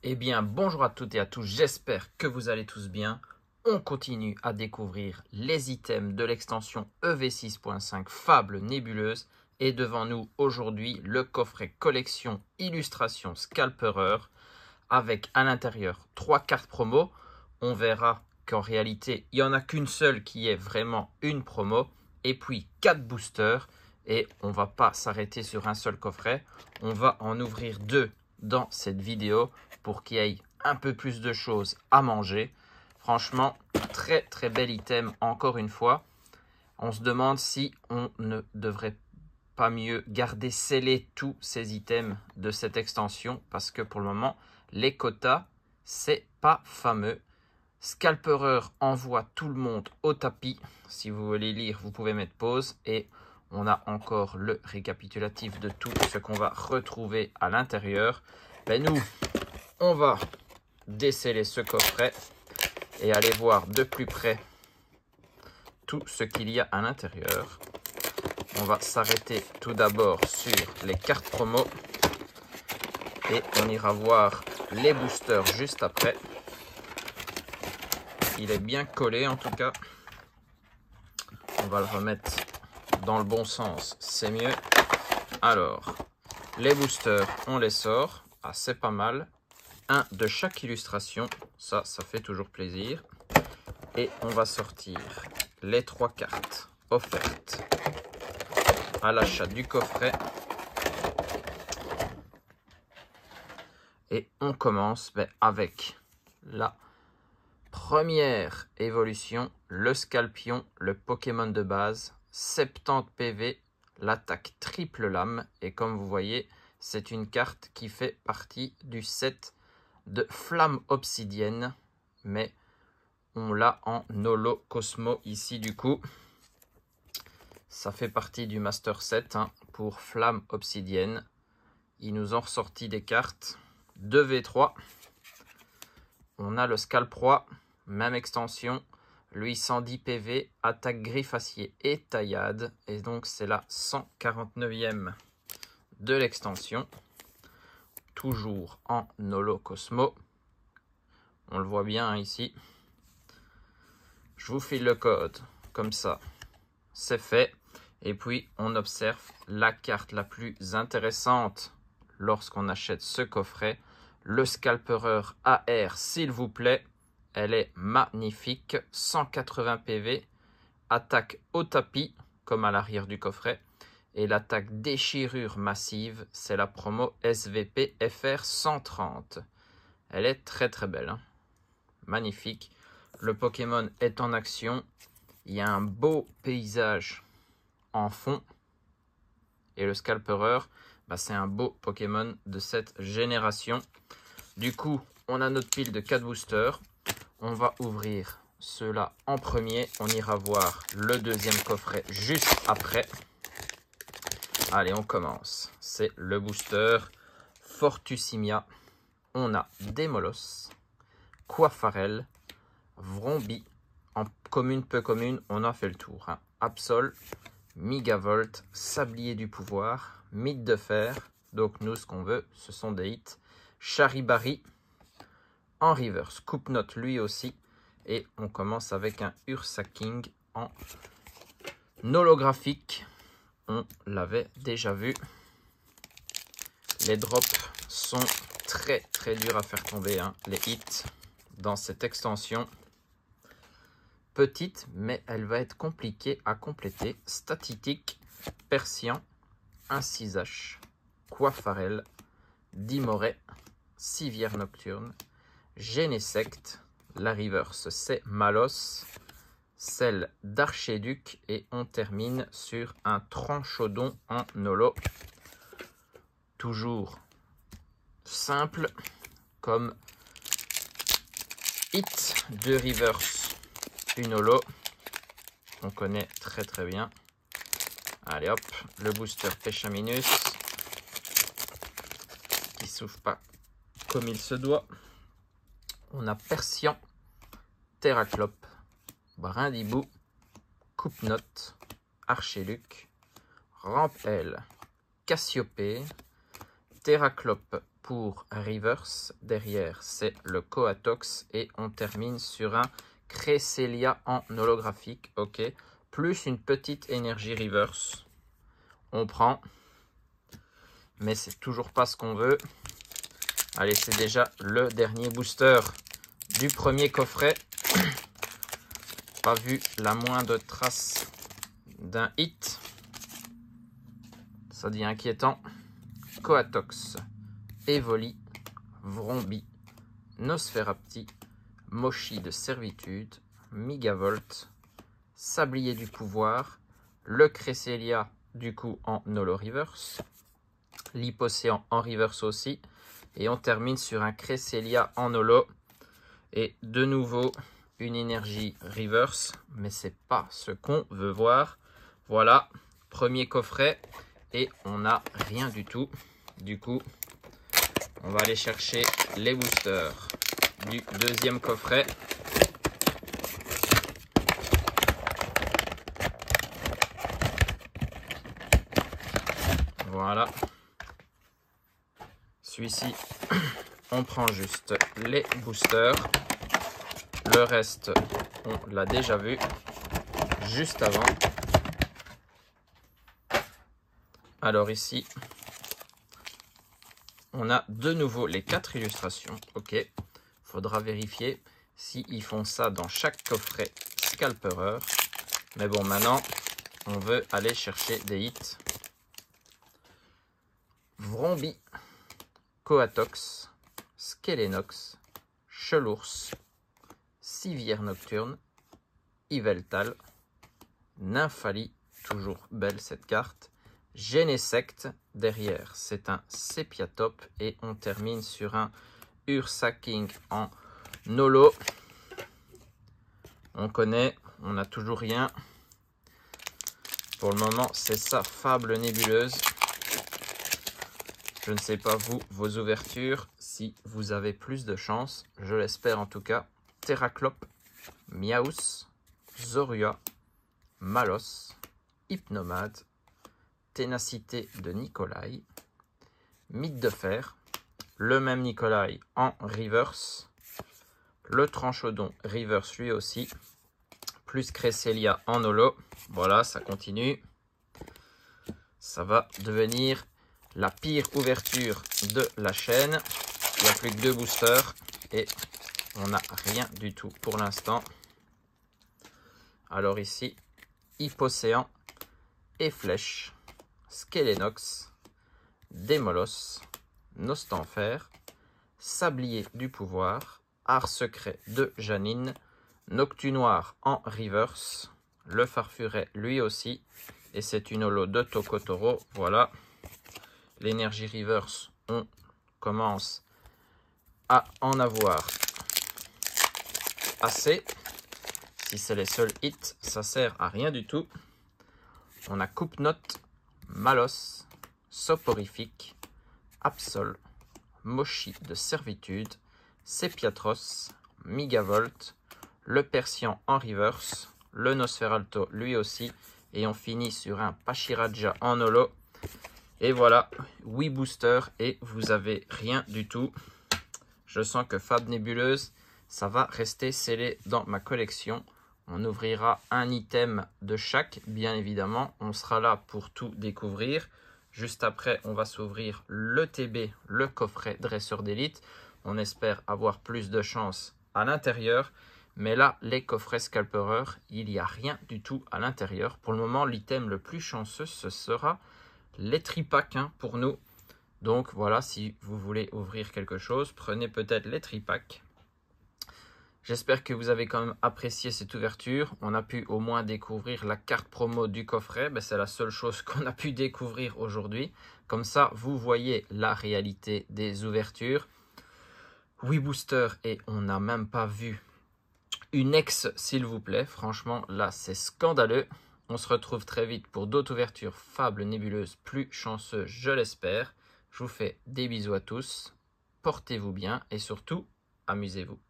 Eh bien, bonjour à toutes et à tous, j'espère que vous allez tous bien. On continue à découvrir les items de l'extension EV6.5 Fable Nébuleuse. Et devant nous aujourd'hui, le coffret collection illustration Scalperer avec à l'intérieur 3 cartes promo. On verra qu'en réalité, il n'y en a qu'une seule qui est vraiment une promo. Et puis 4 boosters. Et on ne va pas s'arrêter sur un seul coffret. On va en ouvrir 2 dans cette vidéo pour qu'il y ait un peu plus de choses à manger. Franchement, très très bel item encore une fois. On se demande si on ne devrait pas mieux garder scellés tous ces items de cette extension parce que pour le moment, les quotas, c'est pas fameux. Scalperer envoie tout le monde au tapis. Si vous voulez lire, vous pouvez mettre pause et on a encore le récapitulatif de tout ce qu'on va retrouver à l'intérieur. Ben nous, on va déceller ce coffret et aller voir de plus près tout ce qu'il y a à l'intérieur. On va s'arrêter tout d'abord sur les cartes promo et on ira voir les boosters juste après. Il est bien collé en tout cas. On va le remettre dans le bon sens, c'est mieux. Alors, les boosters, on les sort. Ah, c'est pas mal. Un de chaque illustration, ça fait toujours plaisir. Et on va sortir les 3 cartes offertes à l'achat du coffret. Et on commence avec la première évolution, le Scalpion, le Pokémon de base, 70 PV, l'attaque triple lame. Et comme vous voyez, c'est une carte qui fait partie du set de Flamme Obsidienne, mais on l'a en Holo Cosmo ici du coup. Ça fait partie du Master Set pour Flamme Obsidienne. Ils nous ont ressorti des cartes 2v3. On a le Scalproie, même extension. Lui 110 PV, attaque griffe acier et taillade. Et donc c'est la 149e de l'extension. Toujours en Holo Cosmo. On le voit bien ici. Je vous file le code, comme ça, c'est fait. Et puis, on observe la carte la plus intéressante lorsqu'on achète ce coffret. Le Scalperer AR, s'il vous plaît. Elle est magnifique. 180 PV. Attaque au tapis, comme à l'arrière du coffret. Et l'attaque déchirure massive, c'est la promo SVP FR 130. Elle est très très belle. Magnifique. Le Pokémon est en action. Il y a un beau paysage en fond. Et le Scalperer, c'est un beau Pokémon de cette génération. Du coup, on a notre pile de 4 boosters. On va ouvrir ceux-là en premier. On ira voir le deuxième coffret juste après. Allez, on commence. C'est le booster Fortusymia. On a Démolos, Quafarel, Vromby. En commune, peu commune, on a fait le tour. Absol, Migavolt, Sablier du pouvoir, Mythe de fer. Donc nous, ce qu'on veut, ce sont des hits. Charibari, en reverse, Coupe-Note lui aussi. Et on commence avec un Ursa King en holographique. On l'avait déjà vu. Les drops sont très très durs à faire tomber, les hits dans cette extension. Petite, mais elle va être compliquée à compléter. Statitique, Persian, Incisache, Quafarel, Dimoret, Civière Nocturne, Genesect. La reverse, c'est Malos, celle d'Archéduc. Et on termine sur un Tranchodon en holo. Toujours simple comme hit de reverse. Une holo, on connaît très très bien. Allez hop, le booster Péchaminus qui s'ouvre pas comme il se doit. On a Persian, Terraclope, Brindibou, Coupe-Note, Archéluc, Rampel, Cassiopée, Terraclope pour Reverse. Derrière, c'est le Coatox. Et on termine sur un Cresselia en holographique. Ok. Plus une petite énergie Reverse. On prend. Mais c'est toujours pas ce qu'on veut. Allez, c'est déjà le dernier booster du premier coffret. Pas vu la moindre trace d'un hit. Ça devient inquiétant. Coatox, Evoli, Vrombi, Nosferapti, Moshi de servitude, Migavolt, Sablier du pouvoir, le Cresselia du coup en holo reverse, l'Hypocéan en reverse aussi, et on termine sur un Cresselia en holo, et de nouveau une énergie reverse, mais c'est pas ce qu'on veut voir. Voilà, premier coffret, et on n'a rien du tout. Du coup, on va aller chercher les boosters du deuxième coffret. Voilà. Celui-ci, on prend juste les boosters. Le reste, on l'a déjà vu juste avant. Alors ici, on a de nouveau les 4 illustrations. Ok, faudra vérifier s'ils font ça dans chaque coffret Scalperer. Mais bon, maintenant, on veut aller chercher des hits. Vrombi, Coatox, Skelenox, Chelours, Civière Nocturne, Yveltal, Nymphalie, toujours belle cette carte, Genesect, derrière c'est un Sepiatop et on termine sur un Ursaking en holo. On connaît, on n'a toujours rien. Pour le moment, c'est sa fable nébuleuse. Je ne sais pas vous, vos ouvertures, si vous avez plus de chance. Je l'espère en tout cas. Terraclope, Miaus, Zorua, Malos, Hypnomade, Ténacité de Nikolai, Mythe de Fer, le même Nikolai en reverse, le Tranchodon reverse lui aussi, plus Cresselia en holo. Voilà, ça continue. Ça va devenir la pire ouverture de la chaîne. Il n'y a plus que 2 boosters et on n'a rien du tout pour l'instant. Alors ici, Hypocéan, Efflèche, Skelenox, Démolos, Nostanfer, Sablier du pouvoir, Art secret de Janine, Noctunoir en reverse, le Farfuret lui aussi, et c'est une holo de Tokotoro. Voilà, l'énergie reverse, on commence à en avoir assez. Si c'est les seuls hits, ça sert à rien du tout. On a Coupe-Note, Malos, Soporifique, Absol, Moshi de servitude, Sepiatros, Migavolt, le Persian en reverse, le Nosferalto lui aussi, et on finit sur un Pachiraja en holo. Et voilà, 8 boosters et vous avez rien du tout. Je sens que Fab Nébuleuse, ça va rester scellé dans ma collection. On ouvrira un item de chaque, bien évidemment. On sera là pour tout découvrir. Juste après, on va s'ouvrir le TB, le coffret dresseur d'élite. On espère avoir plus de chance à l'intérieur. Mais là, les coffrets Scalperer, il n'y a rien du tout à l'intérieur. Pour le moment, l'item le plus chanceux, ce sera les tripacks pour nous. Donc voilà, si vous voulez ouvrir quelque chose, prenez peut-être les tripacks. J'espère que vous avez quand même apprécié cette ouverture. On a pu au moins découvrir la carte promo du coffret. C'est la seule chose qu'on a pu découvrir aujourd'hui. Comme ça, vous voyez la réalité des ouvertures. 8 boosters et on n'a même pas vu une ex, s'il vous plaît. Franchement, là, c'est scandaleux. On se retrouve très vite pour d'autres ouvertures fables nébuleuses plus chanceuses, je l'espère. Je vous fais des bisous à tous. Portez-vous bien et surtout, amusez-vous.